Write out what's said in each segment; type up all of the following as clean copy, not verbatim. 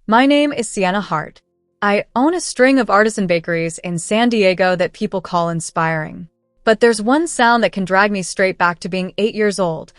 My name is Sienna Hart. I own a string of artisan bakeries in San Diego that people call inspiring. But there's one sound that can drag me straight back to being 8 years old.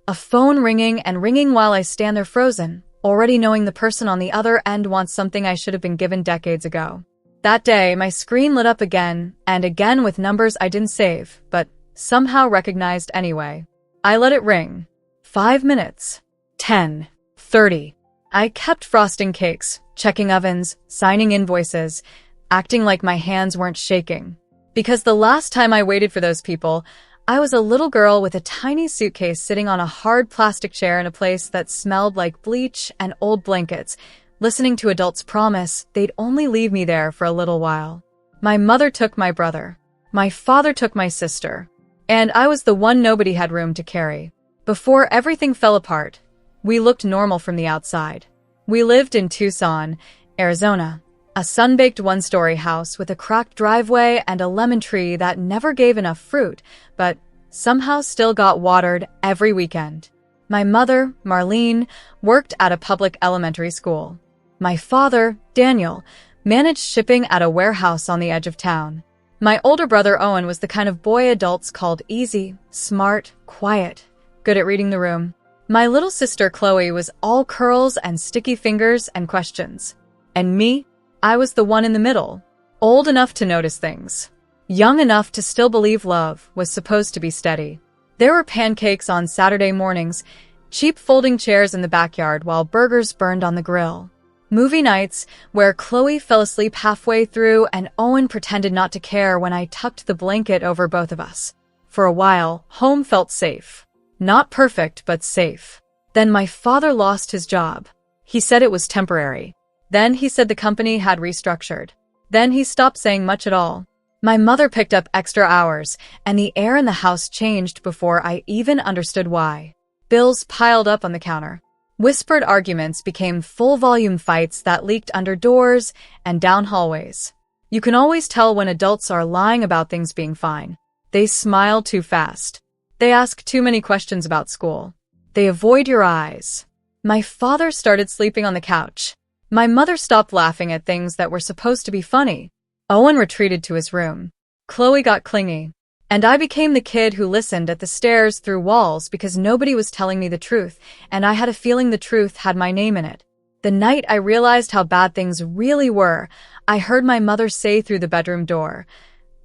A phone ringing and ringing while I stand there frozen, already knowing the person on the other end wants something I should have been given decades ago. That day, my screen lit up again, and again with numbers I didn't save, but somehow recognized anyway. I let it ring. 5 minutes. 10. 30. I kept frosting cakes, checking ovens, signing invoices, acting like my hands weren't shaking. Because the last time I waited for those people, I was a little girl with a tiny suitcase sitting on a hard plastic chair in a place that smelled like bleach and old blankets, listening to adults promise they'd only leave me there for a little while. My mother took my brother. My father took my sister. And I was the one nobody had room to carry. Before everything fell apart, we looked normal from the outside. We lived in Tucson, Arizona, a sun-baked one-story house with a cracked driveway and a lemon tree that never gave enough fruit, but somehow still got watered every weekend. My mother, Marlene, worked at a public elementary school. My father, Daniel, managed shipping at a warehouse on the edge of town. My older brother, Owen, was the kind of boy adults called easy, smart, quiet, good at reading the room. My little sister, Chloe, was all curls and sticky fingers and questions. And me? I was the one in the middle, old enough to notice things, young enough to still believe love was supposed to be steady. There were pancakes on Saturday mornings, cheap folding chairs in the backyard while burgers burned on the grill. Movie nights where Chloe fell asleep halfway through and Owen pretended not to care when I tucked the blanket over both of us. For a while, home felt safe. Not perfect, but safe. Then my father lost his job. He said it was temporary. Then he said the company had restructured. Then he stopped saying much at all. My mother picked up extra hours, and the air in the house changed before I even understood why. Bills piled up on the counter. Whispered arguments became full-volume fights that leaked under doors and down hallways. You can always tell when adults are lying about things being fine. They smile too fast. They ask too many questions about school. They avoid your eyes. My father started sleeping on the couch. My mother stopped laughing at things that were supposed to be funny. Owen retreated to his room. Chloe got clingy. And I became the kid who listened at the stairs through walls because nobody was telling me the truth, and I had a feeling the truth had my name in it. The night I realized how bad things really were, I heard my mother say through the bedroom door,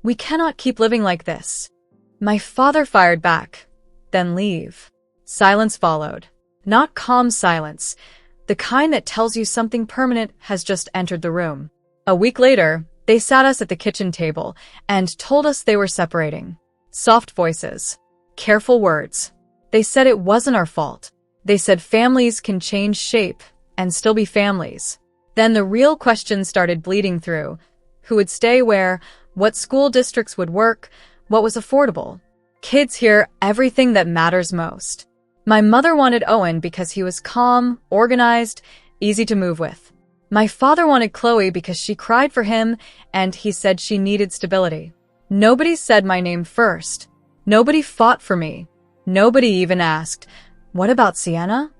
"We cannot keep living like this." My father fired back, "Then leave." Silence followed. Not calm silence, the kind that tells you something permanent has just entered the room. A week later, they sat us at the kitchen table and told us they were separating. Soft voices. Careful words. They said it wasn't our fault. They said families can change shape and still be families. Then the real questions started bleeding through. Who would stay where? What school districts would work? What was affordable? Kids hear everything that matters most. My mother wanted Owen because he was calm, organized, easy to move with. My father wanted Chloe because she cried for him and he said she needed stability. Nobody said my name first. Nobody fought for me. Nobody even asked, "What about Sienna?"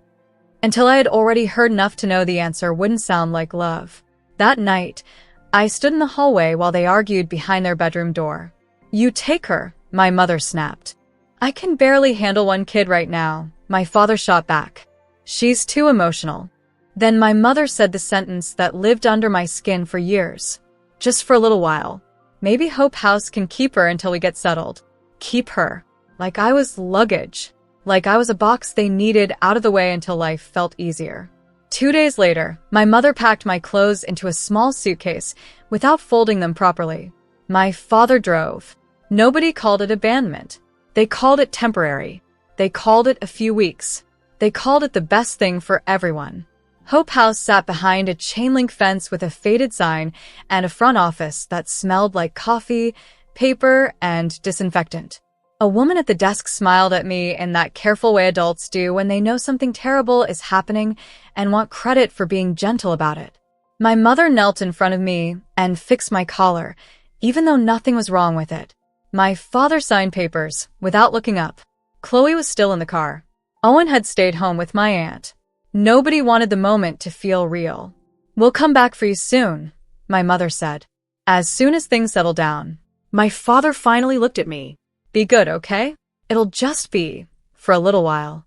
Until I had already heard enough to know the answer wouldn't sound like love. That night, I stood in the hallway while they argued behind their bedroom door. "You take her," my mother snapped. "I can barely handle one kid right now," my father shot back. "She's too emotional." Then my mother said the sentence that lived under my skin for years. "Just for a little while. Maybe Hope House can keep her until we get settled." Keep her. Like I was luggage. Like I was a box they needed out of the way until life felt easier. 2 days later, my mother packed my clothes into a small suitcase without folding them properly. My father drove. Nobody called it abandonment. They called it temporary. They called it a few weeks. They called it the best thing for everyone. Hope House sat behind a chain-link fence with a faded sign and a front office that smelled like coffee, paper, and disinfectant. A woman at the desk smiled at me in that careful way adults do when they know something terrible is happening and want credit for being gentle about it. My mother knelt in front of me and fixed my collar, even though nothing was wrong with it. My father signed papers without looking up. Chloe was still in the car. Owen had stayed home with my aunt. Nobody wanted the moment to feel real. "We'll come back for you soon," my mother said, as soon as things settle down. My father finally looked at me. "Be good, okay? It'll just be for a little while."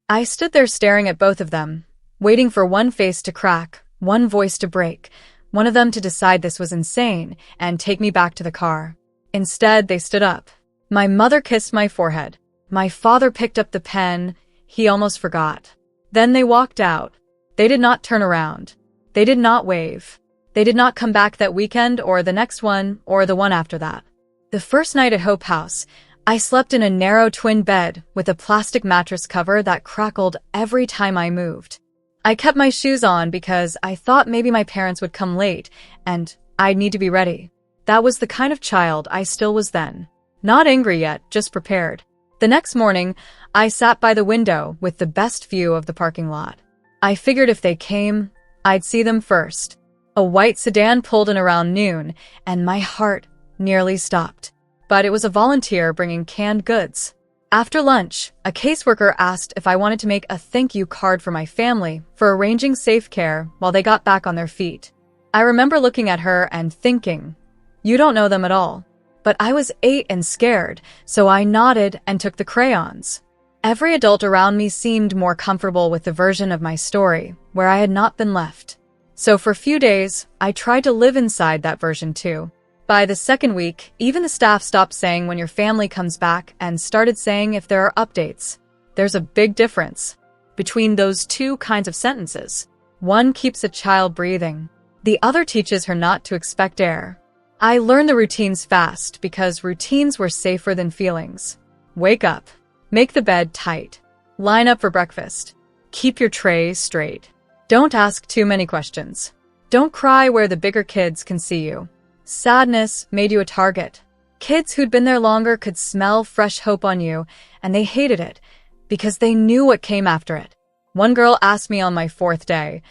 I stood there staring at both of them, waiting for one face to crack, one voice to break, one of them to decide this was insane and take me back to the car. Instead, they stood up. My mother kissed my forehead. My father picked up the pen. He almost forgot. Then they walked out. They did not turn around. They did not wave. They did not come back that weekend or the next one or the one after that. The first night at Hope House, I slept in a narrow twin bed with a plastic mattress cover that crackled every time I moved. I kept my shoes on because I thought maybe my parents would come late and I'd need to be ready. That was the kind of child I still was then. Not angry yet, just prepared. The next morning, I sat by the window with the best view of the parking lot. I figured if they came, I'd see them first. A white sedan pulled in around noon, and my heart nearly stopped. But it was a volunteer bringing canned goods. After lunch, a caseworker asked if I wanted to make a thank you card for my family for arranging safe care while they got back on their feet. I remember looking at her and thinking, "You don't know them at all." But I was 8 and scared, so I nodded and took the crayons. Every adult around me seemed more comfortable with the version of my story where I had not been left. So for a few days, I tried to live inside that version too. By the second week, even the staff stopped saying when your family comes back and started saying if there are updates. There's a big difference between those two kinds of sentences. One keeps a child breathing. The other teaches her not to expect air. I learned the routines fast because routines were safer than feelings. Wake up. Make the bed tight. Line up for breakfast. Keep your tray straight. Don't ask too many questions. Don't cry where the bigger kids can see you. Sadness made you a target. Kids who'd been there longer could smell fresh hope on you, and they hated it because they knew what came after it. One girl asked me on my 4th day,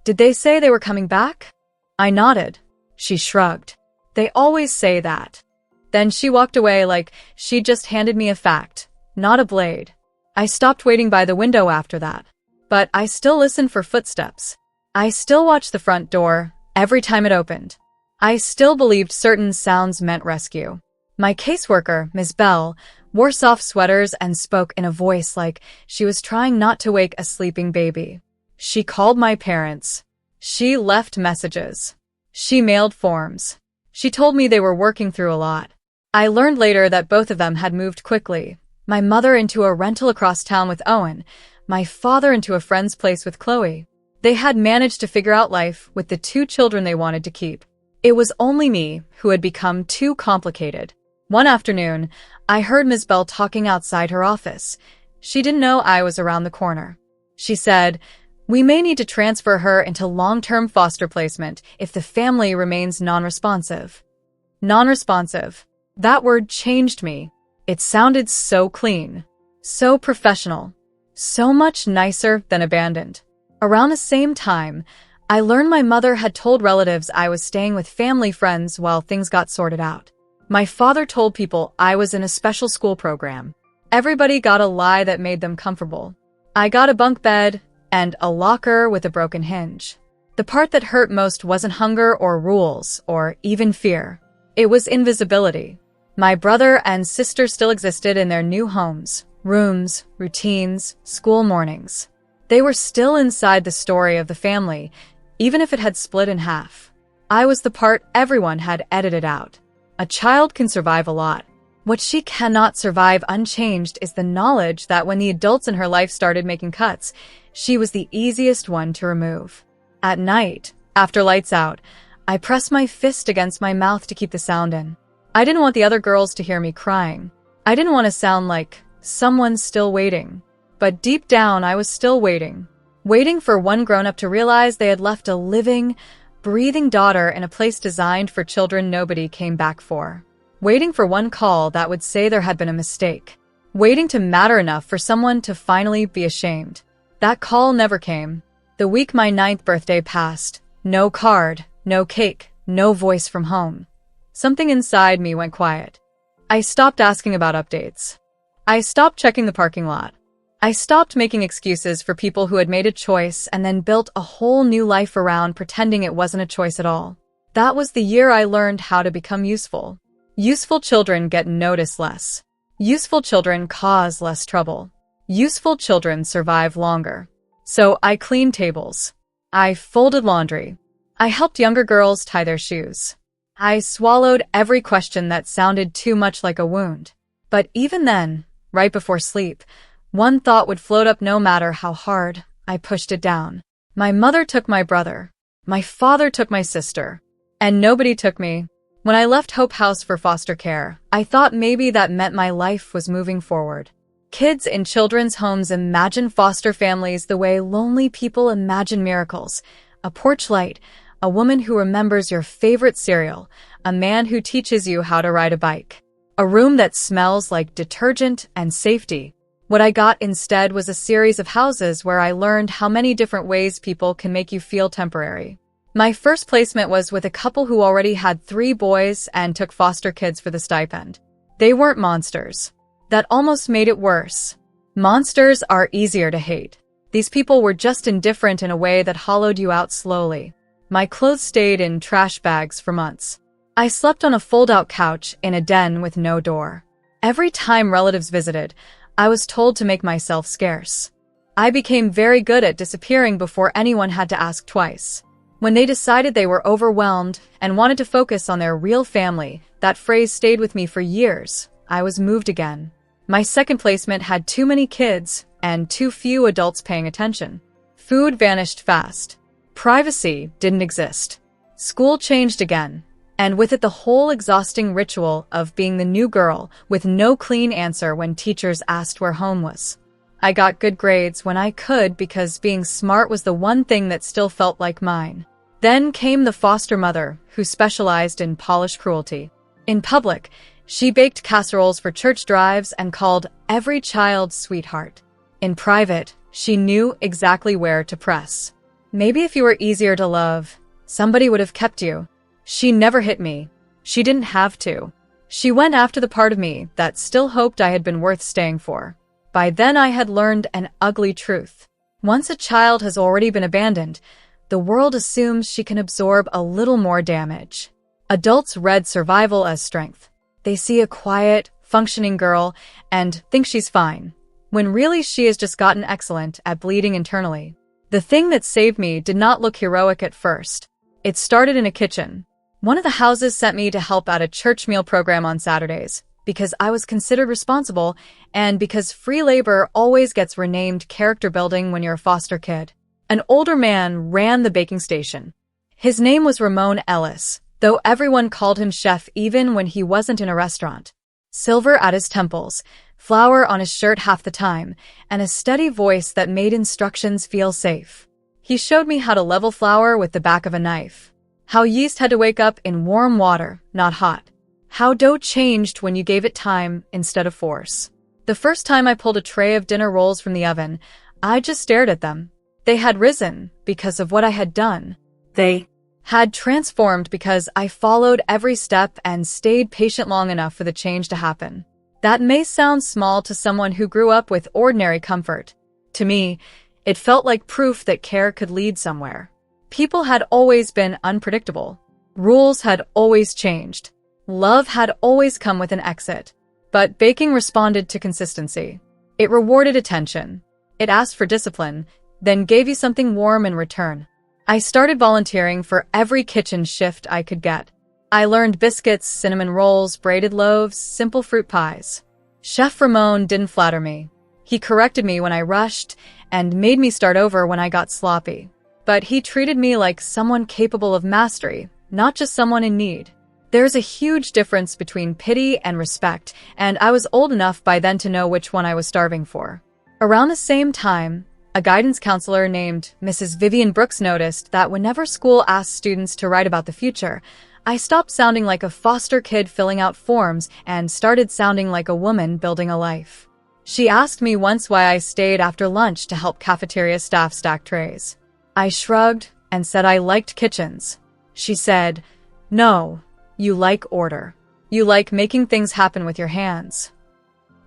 "Did they say they were coming back?" I nodded. She shrugged. "They always say that." Then she walked away like she'd just handed me a fact, not a blade. I stopped waiting by the window after that. But I still listened for footsteps. I still watched the front door every time it opened. I still believed certain sounds meant rescue. My caseworker, Ms. Bell, wore soft sweaters and spoke in a voice like she was trying not to wake a sleeping baby. She called my parents. She left messages. She mailed forms. She told me they were working through a lot. I learned later that both of them had moved quickly. My mother into a rental across town with Owen, my father into a friend's place with Chloe. They had managed to figure out life with the 2 children they wanted to keep. It was only me who had become too complicated. One afternoon, I heard Ms. Bell talking outside her office. She didn't know I was around the corner. She said, "We may need to transfer her into long-term foster placement if the family remains non-responsive." Non-responsive. That word changed me. It sounded so clean, so professional, so much nicer than abandoned. Around the same time, I learned my mother had told relatives I was staying with family friends while things got sorted out. My father told people I was in a special school program. Everybody got a lie that made them comfortable. I got a bunk bed and a locker with a broken hinge. The part that hurt most wasn't hunger or rules or even fear. It was invisibility. My brother and sister still existed in their new homes, rooms, routines, school mornings. They were still inside the story of the family, even if it had split in half. I was the part everyone had edited out. A child can survive a lot. What she cannot survive unchanged is the knowledge that when the adults in her life started making cuts, she was the easiest one to remove. At night, after lights out, I pressed my fist against my mouth to keep the sound in. I didn't want the other girls to hear me crying. I didn't want to sound like someone's still waiting. But deep down, I was still waiting. Waiting for one grown-up to realize they had left a living, breathing daughter in a place designed for children nobody came back for. Waiting for one call that would say there had been a mistake. Waiting to matter enough for someone to finally be ashamed. That call never came. The week my 9th birthday passed. No card, no cake, no voice from home. Something inside me went quiet. I stopped asking about updates. I stopped checking the parking lot. I stopped making excuses for people who had made a choice and then built a whole new life around pretending it wasn't a choice at all. That was the year I learned how to become useful. Useful children get noticed less. Useful children cause less trouble. Useful children survive longer. So I cleaned tables. I folded laundry. I helped younger girls tie their shoes. I swallowed every question that sounded too much like a wound. But even then, right before sleep, one thought would float up no matter how hard I pushed it down. My mother took my brother. My father took my sister. And nobody took me. When I left Hope House for foster care, I thought maybe that meant my life was moving forward. Kids in children's homes imagine foster families the way lonely people imagine miracles. A porch light, a woman who remembers your favorite cereal, a man who teaches you how to ride a bike. A room that smells like detergent and safety. What I got instead was a series of houses where I learned how many different ways people can make you feel temporary. My first placement was with a couple who already had 3 boys and took foster kids for the stipend. They weren't monsters. That almost made it worse. Monsters are easier to hate. These people were just indifferent in a way that hollowed you out slowly. My clothes stayed in trash bags for months. I slept on a fold-out couch in a den with no door. Every time relatives visited, I was told to make myself scarce. I became very good at disappearing before anyone had to ask twice. When they decided they were overwhelmed and wanted to focus on their real family, that phrase stayed with me for years. I was moved again. My second placement had too many kids and too few adults paying attention. Food vanished fast. Privacy didn't exist. School changed again, and with it the whole exhausting ritual of being the new girl with no clean answer when teachers asked where home was. I got good grades when I could because being smart was the one thing that still felt like mine. Then came the foster mother, who specialized in polished cruelty. In public, she baked casseroles for church drives and called every child sweetheart. In private, she knew exactly where to press. Maybe if you were easier to love, somebody would have kept you. She never hit me. She didn't have to. She went after the part of me that still hoped I had been worth staying for. By then I had learned an ugly truth. Once a child has already been abandoned, the world assumes she can absorb a little more damage. Adults read survival as strength. They see a quiet, functioning girl and think she's fine, when really she has just gotten excellent at bleeding internally. The thing that saved me did not look heroic at first. It started in a kitchen. One of the houses sent me to help at a church meal program on Saturdays, because I was considered responsible and because free labor always gets renamed character building when you're a foster kid. An older man ran the baking station. His name was Ramon Ellis, though everyone called him chef even when he wasn't in a restaurant. Silver at his temples, flour on his shirt half the time, and a steady voice that made instructions feel safe. He showed me how to level flour with the back of a knife. How yeast had to wake up in warm water, not hot. How dough changed when you gave it time instead of force. The first time I pulled a tray of dinner rolls from the oven, I just stared at them. They had risen because of what I had done. They had transformed because I followed every step and stayed patient long enough for the change to happen. That may sound small to someone who grew up with ordinary comfort. To me, it felt like proof that care could lead somewhere. People had always been unpredictable. Rules had always changed. Love had always come with an exit. But baking responded to consistency. It rewarded attention. It asked for discipline, then gave you something warm in return. I started volunteering for every kitchen shift I could get. I learned biscuits, cinnamon rolls, braided loaves, simple fruit pies. Chef Ramon didn't flatter me. He corrected me when I rushed and made me start over when I got sloppy. But he treated me like someone capable of mastery, not just someone in need. There's a huge difference between pity and respect, and I was old enough by then to know which one I was starving for. Around the same time, a guidance counselor named Mrs. Vivian Brooks noticed that whenever school asked students to write about the future, I stopped sounding like a foster kid filling out forms and started sounding like a woman building a life. She asked me once why I stayed after lunch to help cafeteria staff stack trays. I shrugged and said I liked kitchens. She said, "No, you like order. You like making things happen with your hands."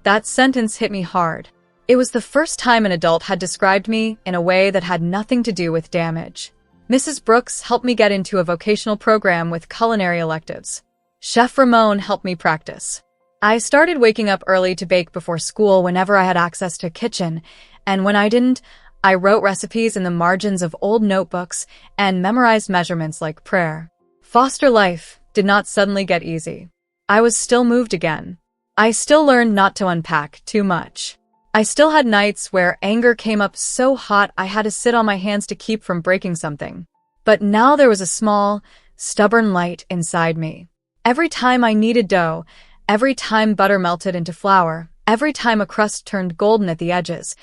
That sentence hit me hard. It was the first time an adult had described me in a way that had nothing to do with damage. Mrs. Brooks helped me get into a vocational program with culinary electives. Chef Ramon helped me practice. I started waking up early to bake before school whenever I had access to a kitchen, and when I didn't, I wrote recipes in the margins of old notebooks and memorized measurements like prayer. Foster life did not suddenly get easy. I was still moved again. I still learned not to unpack too much. I still had nights where anger came up so hot I had to sit on my hands to keep from breaking something. But now there was a small, stubborn light inside me. Every time I kneaded dough, every time butter melted into flour, every time a crust turned golden at the edges,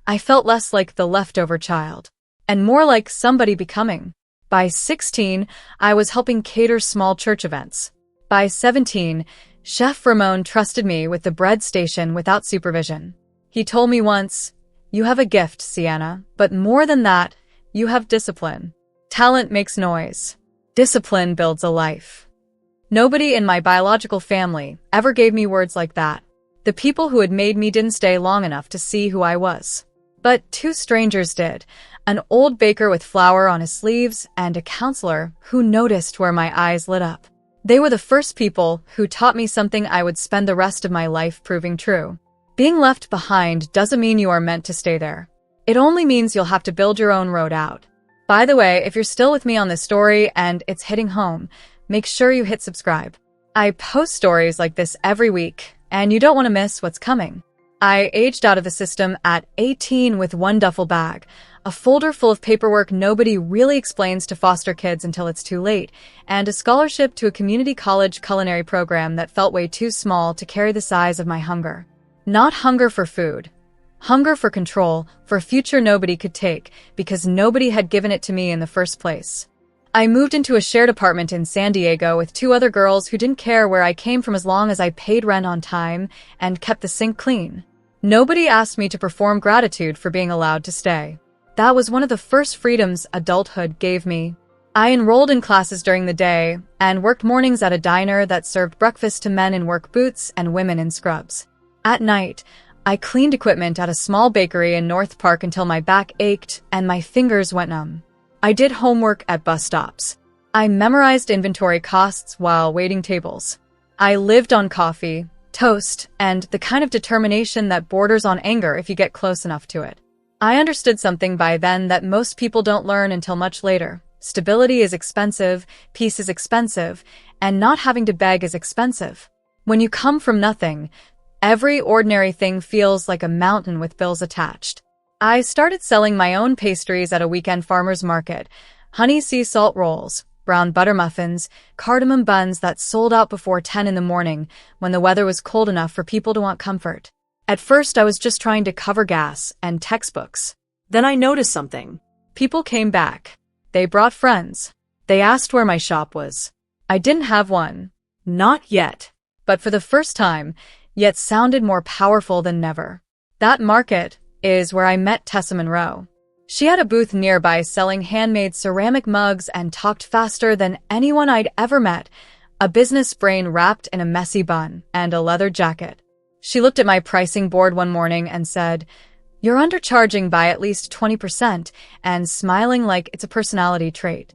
I felt less like the leftover child, and more like somebody becoming. By 16, I was helping cater small church events. By 17, Chef Ramon trusted me with the bread station without supervision. He told me once, "You have a gift, Sienna, but more than that, you have discipline. Talent makes noise. Discipline builds a life." Nobody in my biological family ever gave me words like that. The people who had made me didn't stay long enough to see who I was. But two strangers did, an old baker with flour on his sleeves and a counselor who noticed where my eyes lit up. They were the first people who taught me something I would spend the rest of my life proving true. Being left behind doesn't mean you are meant to stay there. It only means you'll have to build your own road out. By the way, if you're still with me on this story and it's hitting home, make sure you hit subscribe. I post stories like this every week, and you don't want to miss what's coming. I aged out of the system at 18 with one duffel bag, a folder full of paperwork nobody really explains to foster kids until it's too late, and a scholarship to a community college culinary program that felt way too small to carry the size of my hunger. Not hunger for food. Hunger for control, for a future nobody could take, because nobody had given it to me in the first place. I moved into a shared apartment in San Diego with two other girls who didn't care where I came from as long as I paid rent on time and kept the sink clean. Nobody asked me to perform gratitude for being allowed to stay. That was one of the first freedoms adulthood gave me. I enrolled in classes during the day and worked mornings at a diner that served breakfast to men in work boots and women in scrubs. At night, I cleaned equipment at a small bakery in North Park until my back ached and my fingers went numb. I did homework at bus stops. I memorized inventory costs while waiting tables. I lived on coffee, toast, and the kind of determination that borders on anger if you get close enough to it. I understood something by then that most people don't learn until much later. Stability is expensive, peace is expensive, and not having to beg is expensive. When you come from nothing, every ordinary thing feels like a mountain with bills attached. I started selling my own pastries at a weekend farmer's market, honey sea salt rolls, brown butter muffins, cardamom buns that sold out before 10 in the morning when the weather was cold enough for people to want comfort. At first, I was just trying to cover gas and textbooks. Then I noticed something. People came back. They brought friends. They asked where my shop was. I didn't have one. Not yet. But for the first time, yet sounded more powerful than never. That market is where I met Tessa Monroe. She had a booth nearby selling handmade ceramic mugs and talked faster than anyone I'd ever met, a business brain wrapped in a messy bun and a leather jacket. She looked at my pricing board one morning and said, "You're undercharging by at least 20%, and smiling like it's a personality trait."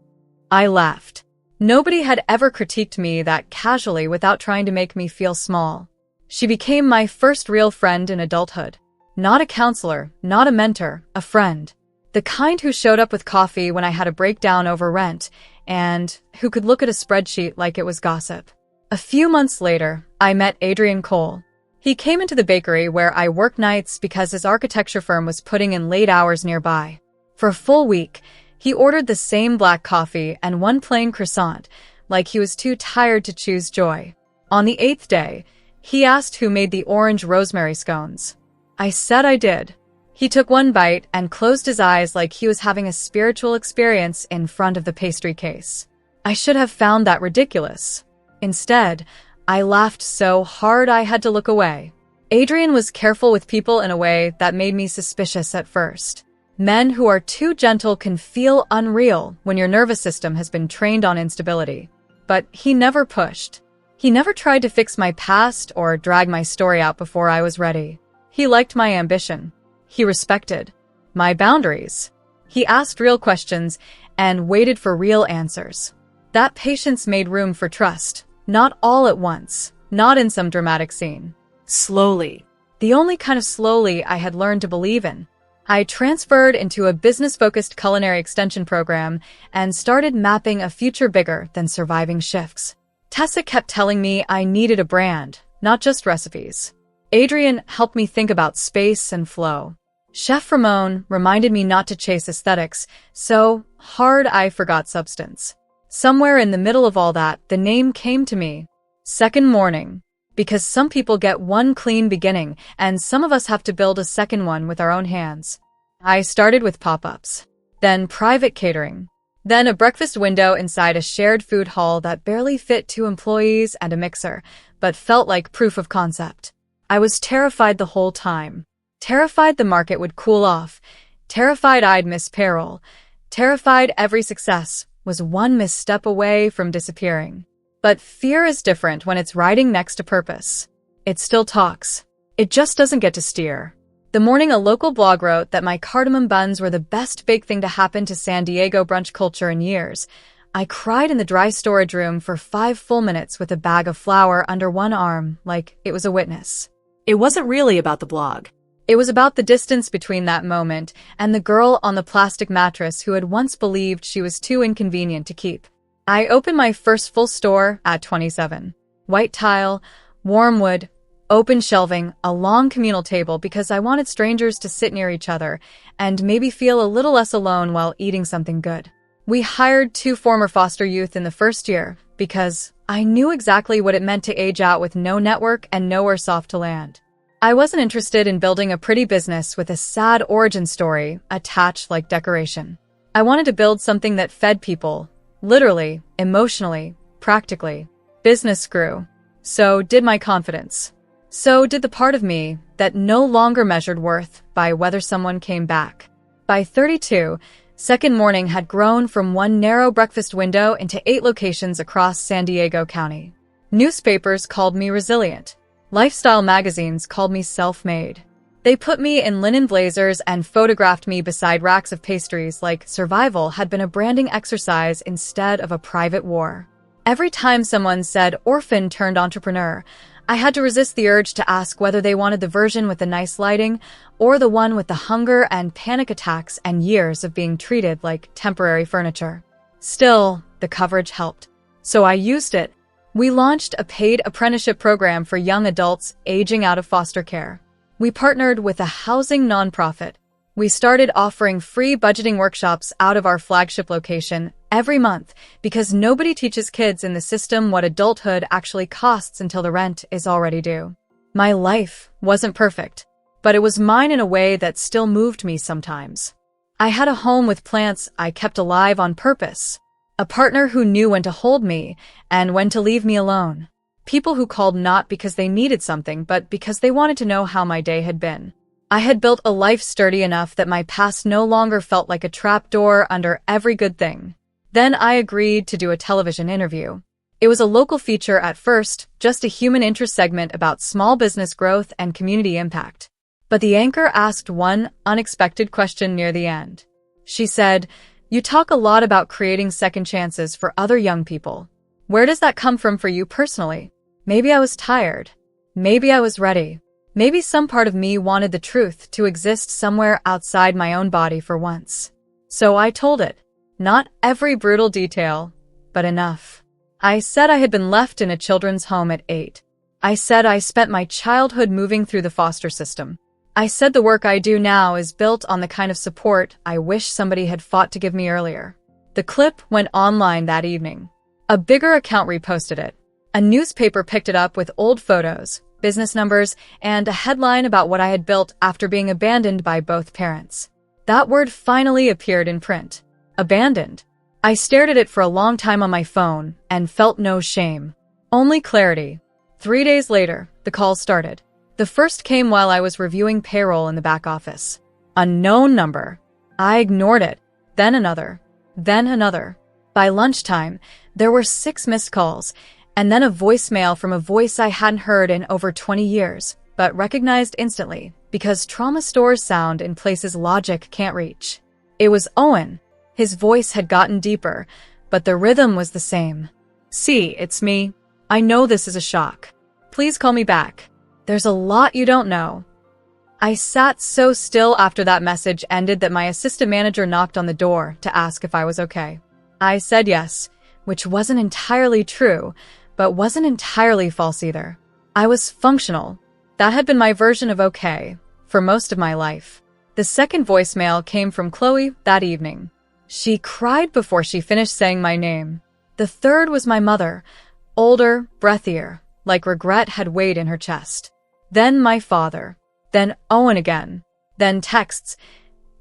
I laughed. Nobody had ever critiqued me that casually without trying to make me feel small. She became my first real friend in adulthood. Not a counselor, not a mentor, a friend. The kind who showed up with coffee when I had a breakdown over rent, and who could look at a spreadsheet like it was gossip. A few months later, I met Adrian Cole. He came into the bakery where I work nights because his architecture firm was putting in late hours nearby. For a full week, he ordered the same black coffee and one plain croissant, like he was too tired to choose joy. On the 8th day, he asked who made the orange rosemary scones. I said I did. He took one bite and closed his eyes like he was having a spiritual experience in front of the pastry case. I should have found that ridiculous. Instead, I laughed so hard I had to look away. Adrian was careful with people in a way that made me suspicious at first. Men who are too gentle can feel unreal when your nervous system has been trained on instability. But he never pushed. He never tried to fix my past or drag my story out before I was ready. He liked my ambition. He respected my boundaries. He asked real questions and waited for real answers. That patience made room for trust, not all at once, not in some dramatic scene. Slowly. The only kind of slowly I had learned to believe in. I transferred into a business-focused culinary extension program and started mapping a future bigger than surviving shifts. Tessa kept telling me I needed a brand, not just recipes. Adrian helped me think about space and flow. Chef Ramon reminded me not to chase aesthetics, so hard I forgot substance. Somewhere in the middle of all that, the name came to me. Second Morning. Because some people get one clean beginning, and some of us have to build a second one with our own hands. I started with pop-ups, then private catering, then a breakfast window inside a shared food hall that barely fit 2 employees and a mixer, but felt like proof of concept. I was terrified the whole time. Terrified the market would cool off. Terrified I'd miss payroll. Terrified every success was one misstep away from disappearing. But fear is different when it's riding next to purpose. It still talks. It just doesn't get to steer. The morning a local blog wrote that my cardamom buns were the best baked thing to happen to San Diego brunch culture in years, I cried in the dry storage room for 5 full minutes with a bag of flour under one arm, like it was a witness. It wasn't really about the blog. It was about the distance between that moment and the girl on the plastic mattress who had once believed she was too inconvenient to keep. I opened my first full store at 27. White tile, warm wood, open shelving, a long communal table because I wanted strangers to sit near each other and maybe feel a little less alone while eating something good. We hired 2 former foster youth in the first year because I knew exactly what it meant to age out with no network and nowhere soft to land. I wasn't interested in building a pretty business with a sad origin story attached like decoration. I wanted to build something that fed people. Literally, emotionally, practically. Business grew. So did my confidence. So did the part of me that no longer measured worth by whether someone came back. By 32, Second Morning had grown from one narrow breakfast window into 8 locations across San Diego County. Newspapers called me resilient. Lifestyle magazines called me self-made. They put me in linen blazers and photographed me beside racks of pastries like survival had been a branding exercise instead of a private war. Every time someone said orphan turned entrepreneur, I had to resist the urge to ask whether they wanted the version with the nice lighting or the one with the hunger and panic attacks and years of being treated like temporary furniture. Still, the coverage helped. So I used it. We launched a paid apprenticeship program for young adults aging out of foster care. We partnered with a housing nonprofit. We started offering free budgeting workshops out of our flagship location every month because nobody teaches kids in the system what adulthood actually costs until the rent is already due. My life wasn't perfect, but it was mine in a way that still moved me sometimes. I had a home with plants I kept alive on purpose, a partner who knew when to hold me and when to leave me alone. People who called not because they needed something, but because they wanted to know how my day had been. I had built a life sturdy enough that my past no longer felt like a trapdoor under every good thing. Then I agreed to do a television interview. It was a local feature at first, just a human interest segment about small business growth and community impact. But the anchor asked one unexpected question near the end. She said, "You talk a lot about creating second chances for other young people. Where does that come from for you personally?" Maybe I was tired. Maybe I was ready. Maybe some part of me wanted the truth to exist somewhere outside my own body for once. So I told it. Not every brutal detail, but enough. I said I had been left in a children's home at 8. I said I spent my childhood moving through the foster system. I said the work I do now is built on the kind of support I wish somebody had fought to give me earlier. The clip went online that evening. A bigger account reposted it. A newspaper picked it up with old photos, business numbers, and a headline about what I had built after being abandoned by both parents. That word finally appeared in print. Abandoned. I stared at it for a long time on my phone and felt no shame. Only clarity. 3 days later, the calls started. The first came while I was reviewing payroll in the back office. Unknown number. I ignored it. Then another. Then another. By lunchtime, there were 6 missed calls, and then a voicemail from a voice I hadn't heard in over 20 years, but recognized instantly. because trauma stores sound in places logic can't reach. It was Owen. His voice had gotten deeper, but the rhythm was the same. "See, it's me. I know this is a shock. Please call me back. There's a lot you don't know." I sat so still after that message ended that my assistant manager knocked on the door to ask if I was okay. I said yes, which wasn't entirely true, but wasn't entirely false either. I was functional. That had been my version of okay for most of my life. The second voicemail came from Chloe that evening. She cried before she finished saying my name. The third was my mother, older, breathier, like regret had weighed in her chest. Then my father. Then Owen again. Then texts,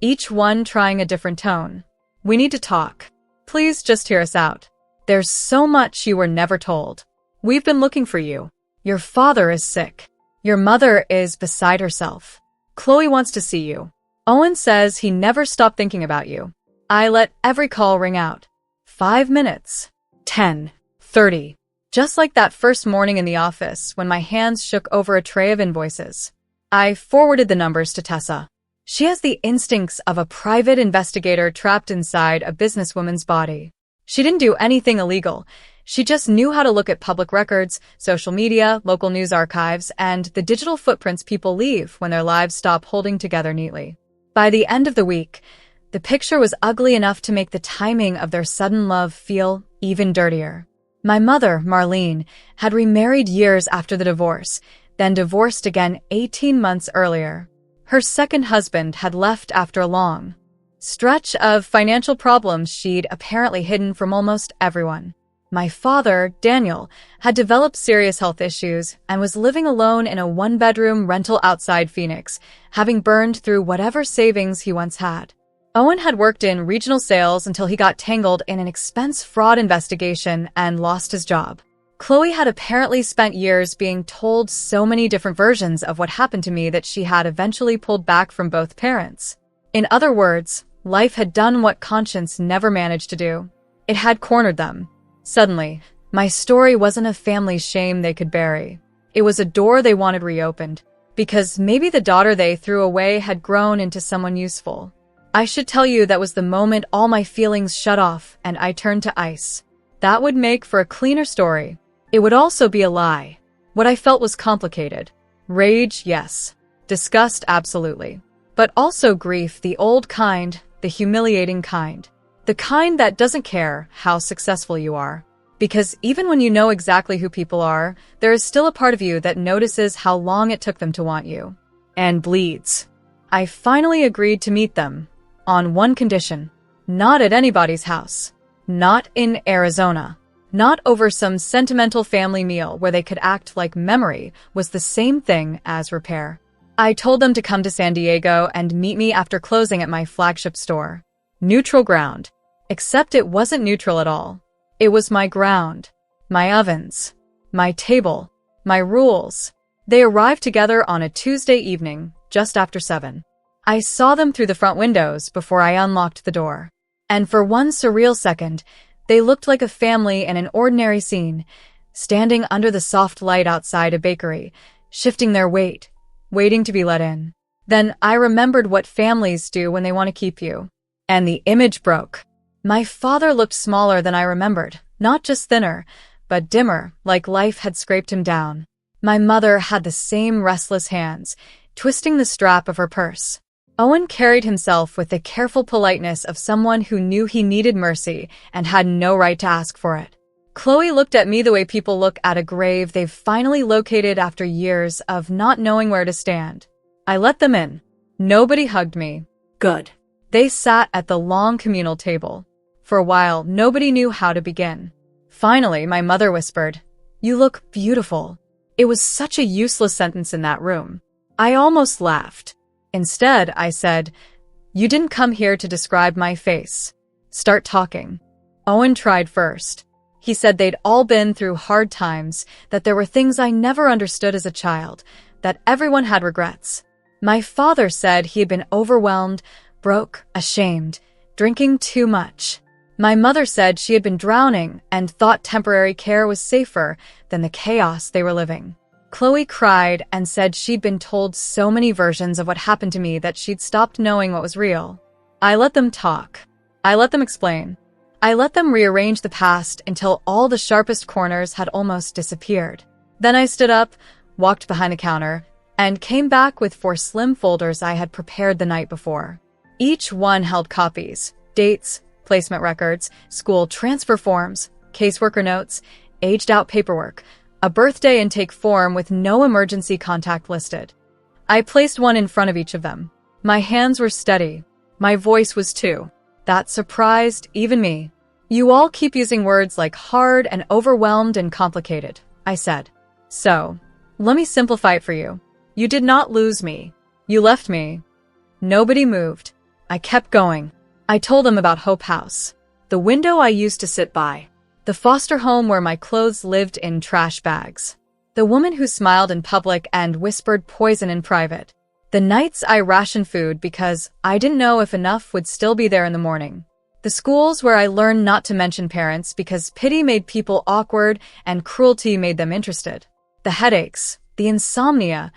each one trying a different tone. "We need to talk. Please just hear us out. There's so much you were never told. We've been looking for you. Your father is sick. Your mother is beside herself. Chloe wants to see you. Owen says he never stopped thinking about you." I let every call ring out. 5 minutes. 10. 30. Just like that first morning in the office when my hands shook over a tray of invoices. I forwarded the numbers to Tessa. She has the instincts of a private investigator trapped inside a businesswoman's body. She didn't do anything illegal. She just knew how to look at public records, social media, local news archives, and the digital footprints people leave when their lives stop holding together neatly. By the end of the week, the picture was ugly enough to make the timing of their sudden love feel even dirtier. My mother, Marlene, had remarried years after the divorce, then divorced again 18 months earlier. Her second husband had left after a long stretch of financial problems she'd apparently hidden from almost everyone. My father, Daniel, had developed serious health issues and was living alone in a one-bedroom rental outside Phoenix, having burned through whatever savings he once had. Owen had worked in regional sales until he got tangled in an expense fraud investigation and lost his job. Chloe had apparently spent years being told so many different versions of what happened to me that she had eventually pulled back from both parents. In other words, life had done what conscience never managed to do. It had cornered them. Suddenly, my story wasn't a family shame they could bury. It was a door they wanted reopened, because maybe the daughter they threw away had grown into someone useful. I should tell you that was the moment all my feelings shut off and I turned to ice. That would make for a cleaner story. It would also be a lie. What I felt was complicated. Rage, yes. Disgust, absolutely. But also grief, the old kind, the humiliating kind. The kind that doesn't care how successful you are. Because even when you know exactly who people are, there is still a part of you that notices how long it took them to want you. And bleeds. I finally agreed to meet them. On one condition. Not at anybody's house. Not in Arizona. Not over some sentimental family meal where they could act like memory was the same thing as repair. I told them to come to San Diego and meet me after closing at my flagship store. Neutral ground. Except it wasn't neutral at all. It was my ground. My ovens. My table. My rules. They arrived together on a Tuesday evening, just after 7. I saw them through the front windows before I unlocked the door. And for one surreal second, they looked like a family in an ordinary scene, standing under the soft light outside a bakery, shifting their weight, waiting to be let in. Then I remembered what families do when they want to keep you. And the image broke. My father looked smaller than I remembered, not just thinner, but dimmer, like life had scraped him down. My mother had the same restless hands, twisting the strap of her purse. Owen carried himself with the careful politeness of someone who knew he needed mercy and had no right to ask for it. Chloe looked at me the way people look at a grave they've finally located after years of not knowing where to stand. I let them in. Nobody hugged me. Good. They sat at the long communal table. For a while, nobody knew how to begin. Finally, my mother whispered, "You look beautiful." It was such a useless sentence in that room. I almost laughed. Instead, I said, "You didn't come here to describe my face. Start talking." Owen tried first. He said they'd all been through hard times, that there were things I never understood as a child, that everyone had regrets. My father said he had been overwhelmed, broke, ashamed, drinking too much. My mother said she had been drowning and thought temporary care was safer than the chaos they were living. Chloe cried and said she'd been told so many versions of what happened to me that she'd stopped knowing what was real. I let them talk. I let them explain. I let them rearrange the past until all the sharpest corners had almost disappeared. Then I stood up, walked behind the counter, and came back with 4 slim folders I had prepared the night before. Each one held copies, dates, placement records, school transfer forms, caseworker notes, aged-out paperwork, a birthday intake form with no emergency contact listed. I placed one in front of each of them. My hands were steady. My voice was too. That surprised even me. "You all keep using words like hard and overwhelmed and complicated," I said. "So, let me simplify it for you. You did not lose me. You left me." Nobody moved. I kept going. I told them about Hope House, the window I used to sit by, the foster home where my clothes lived in trash bags, the woman who smiled in public and whispered poison in private, the nights I rationed food because I didn't know if enough would still be there in the morning, the schools where I learned not to mention parents because pity made people awkward and cruelty made them interested, the headaches, the insomnia,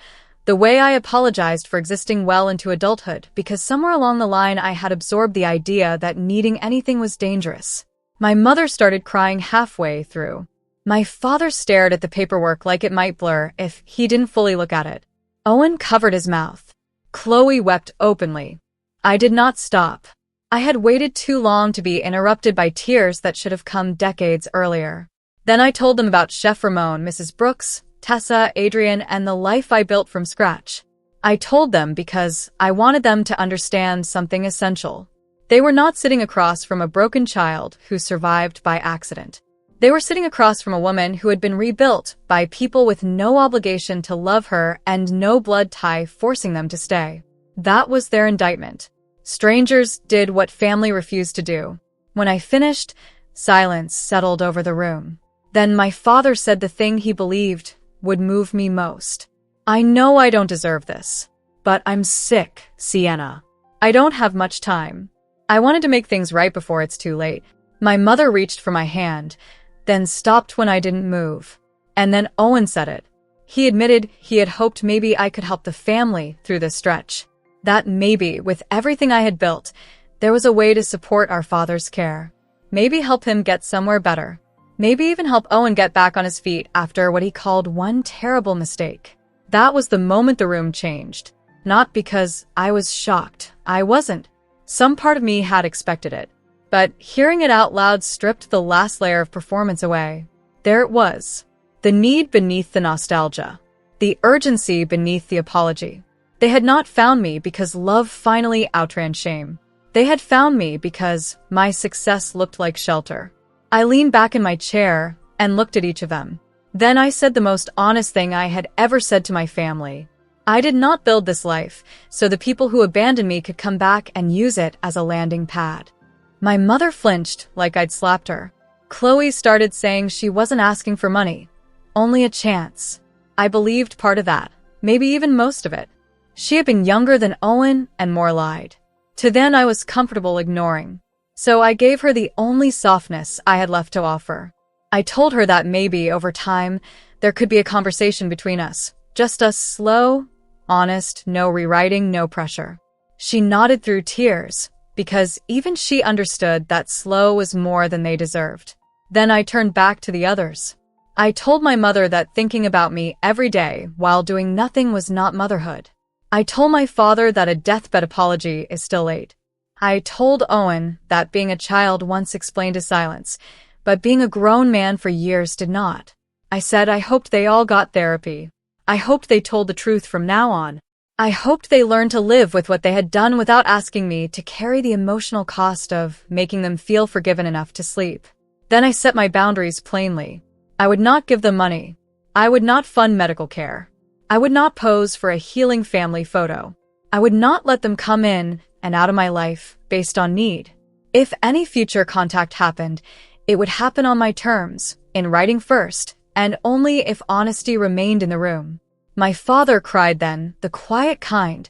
the way I apologized for existing well into adulthood because somewhere along the line I had absorbed the idea that needing anything was dangerous. My mother started crying halfway through. My father stared at the paperwork like it might blur if he didn't fully look at it. Owen covered his mouth. Chloe wept openly. I did not stop. I had waited too long to be interrupted by tears that should have come decades earlier. Then I told them about Chef Ramon, Mrs. Brooks, Tessa, Adrian, and the life I built from scratch. I told them because I wanted them to understand something essential. They were not sitting across from a broken child who survived by accident. They were sitting across from a woman who had been rebuilt by people with no obligation to love her and no blood tie forcing them to stay. That was their indictment. Strangers did what family refused to do. When I finished, silence settled over the room. Then my father said the thing he believed would move me most. "I know I don't deserve this, but I'm sick, Sienna. I don't have much time. I wanted to make things right before it's too late." My mother reached for my hand, then stopped when I didn't move. And then Owen said it. He admitted he had hoped maybe I could help the family through this stretch. That maybe, with everything I had built, there was a way to support our father's care. Maybe help him get somewhere better. Maybe even help Owen get back on his feet after what he called one terrible mistake. That was the moment the room changed. Not because I was shocked. I wasn't. Some part of me had expected it. But hearing it out loud stripped the last layer of performance away. There it was. The need beneath the nostalgia. The urgency beneath the apology. They had not found me because love finally outran shame. They had found me because my success looked like shelter. I leaned back in my chair and looked at each of them. Then I said the most honest thing I had ever said to my family. I did not build this life so the people who abandoned me could come back and use it as a landing pad. My mother flinched like I'd slapped her. Chloe started saying she wasn't asking for money, only a chance. I believed part of that, maybe even most of it. She had been younger than Owen and more lied. To then I was comfortable ignoring. So I gave her the only softness I had left to offer. I told her that maybe, over time, there could be a conversation between us. Just us, slow, honest, no rewriting, no pressure. She nodded through tears, because even she understood that slow was more than they deserved. Then I turned back to the others. I told my mother that thinking about me every day while doing nothing was not motherhood. I told my father that a deathbed apology is still late. I told Owen that being a child once explained his silence, but being a grown man for years did not. I said I hoped they all got therapy. I hoped they told the truth from now on. I hoped they learned to live with what they had done without asking me to carry the emotional cost of making them feel forgiven enough to sleep. Then I set my boundaries plainly. I would not give them money. I would not fund medical care. I would not pose for a healing family photo. I would not let them come in and out of my life based on need. If any future contact happened, it would happen on my terms, in writing first, and only if honesty remained in the room. My father cried then, the quiet kind,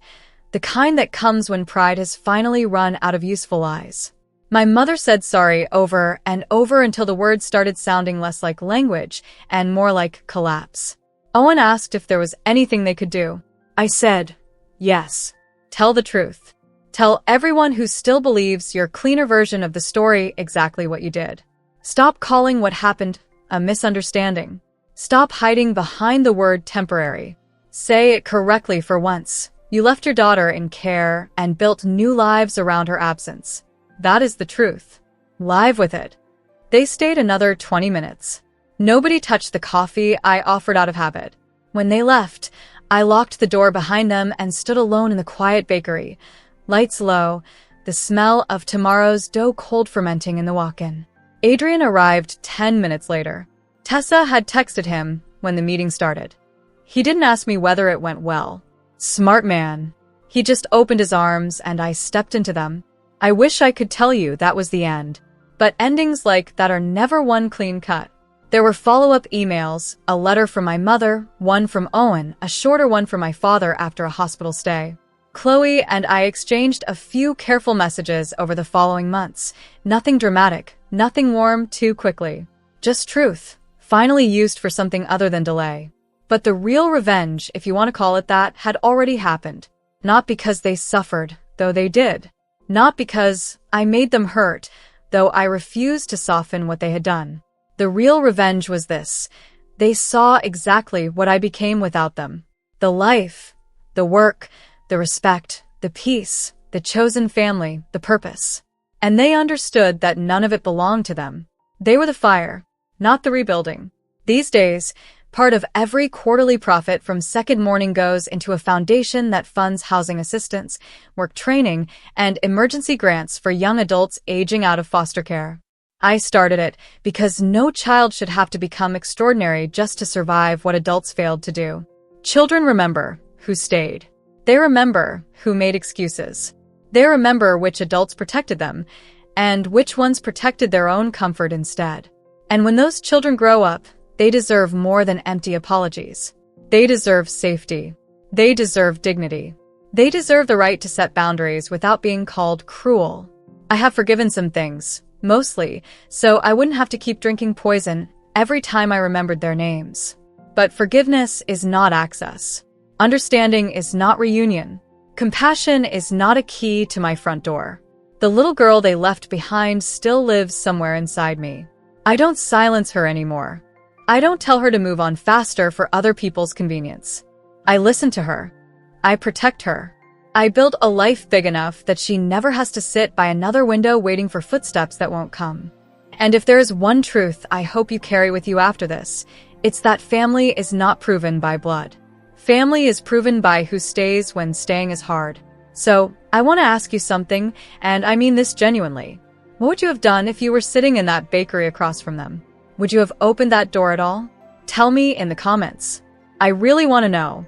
the kind that comes when pride has finally run out of useful lies. My mother said sorry over and over until the words started sounding less like language and more like collapse. Owen asked if there was anything they could do. I said, yes. Tell the truth. Tell everyone who still believes your cleaner version of the story exactly what you did. Stop calling what happened a misunderstanding. Stop hiding behind the word temporary. Say it correctly for once. You left your daughter in care and built new lives around her absence. That is the truth. Live with it. They stayed another 20 minutes. Nobody touched the coffee I offered out of habit. When they left, I locked the door behind them and stood alone in the quiet bakery. Lights low, the smell of tomorrow's dough cold fermenting in the walk-in. Adrian arrived 10 minutes later. Tessa had texted him when the meeting started. He didn't ask me whether it went well. Smart man. He just opened his arms and I stepped into them. I wish I could tell you that was the end. But endings like that are never one clean cut. There were follow-up emails, a letter from my mother, one from Owen, a shorter one from my father after a hospital stay. Chloe and I exchanged a few careful messages over the following months. Nothing dramatic, nothing warm too quickly. Just truth, finally used for something other than delay. But the real revenge, if you want to call it that, had already happened. Not because they suffered, though they did. Not because I made them hurt, though I refused to soften what they had done. The real revenge was this. They saw exactly what I became without them. The life, the work, the respect, the peace, the chosen family, the purpose. And they understood that none of it belonged to them. They were the fire, not the rebuilding. These days, part of every quarterly profit from Second Morning goes into a foundation that funds housing assistance, work training, and emergency grants for young adults aging out of foster care. I started it because no child should have to become extraordinary just to survive what adults failed to do. Children remember who stayed. They remember who made excuses. They remember which adults protected them and which ones protected their own comfort instead. And when those children grow up, they deserve more than empty apologies. They deserve safety. They deserve dignity. They deserve the right to set boundaries without being called cruel. I have forgiven some things, mostly, so I wouldn't have to keep drinking poison every time I remembered their names. But forgiveness is not access. Understanding is not reunion. Compassion is not a key to my front door. The little girl they left behind still lives somewhere inside me. I don't silence her anymore. I don't tell her to move on faster for other people's convenience. I listen to her. I protect her. I build a life big enough that she never has to sit by another window waiting for footsteps that won't come. And if there is one truth I hope you carry with you after this, it's that family is not proven by blood. Family is proven by who stays when staying is hard. So, I want to ask you something, and I mean this genuinely. What would you have done if you were sitting in that bakery across from them? Would you have opened that door at all? Tell me in the comments. I really want to know.